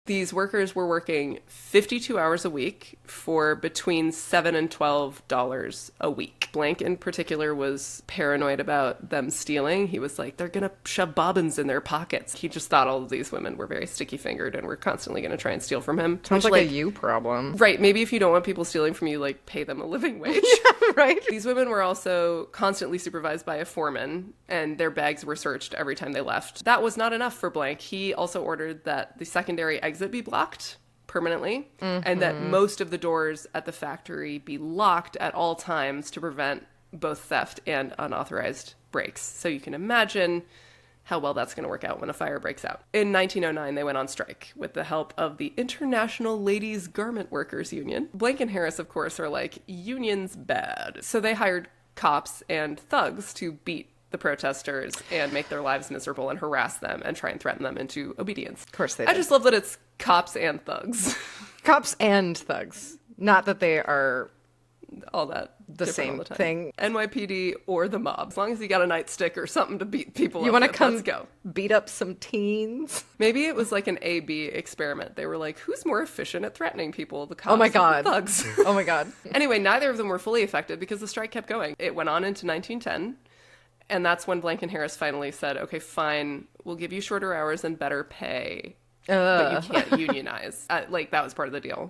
These workers were working 52 hours a week for between $7 and $12 a week. Blank in particular was paranoid about them stealing. He was like, they're going to shove bobbins in their pockets. He just thought all of these women were very sticky-fingered and were constantly going to try and steal from him. Sounds like a you problem. Right, maybe if you don't want people stealing from you, like, pay them a living wage. Yeah, right. These women were also constantly supervised by a foreman, and their bags were searched every time they left. That was not enough for Blank. He also ordered that the secondary exit be blocked permanently, and that most of the doors at the factory be locked at all times to prevent both theft and unauthorized breaks. So you can imagine how well that's going to work out when a fire breaks out. In 1909, they went on strike with the help of the International Ladies Garment Workers Union. Blank and Harris, of course, are like, unions bad. So they hired cops and thugs to beat the protesters and make their lives miserable and harass them and try and threaten them into obedience. Of course they I did. just love that it's cops and thugs. Cops and thugs. Not that they are All that. the different all same the time. thing. NYPD or the mob. As long as you got a nightstick or something to beat people You up want to with, come let's go. beat up some teens? Maybe it was like an A-B experiment. They were like, who's more efficient at threatening people? The cops Oh my or the God. thugs? Oh my God. Anyway, neither of them were fully effective because the strike kept going. It went on into 1910. And that's when Blank and Harris finally said, okay, fine, we'll give you shorter hours and better pay. But you can't unionize. Like, that was part of the deal.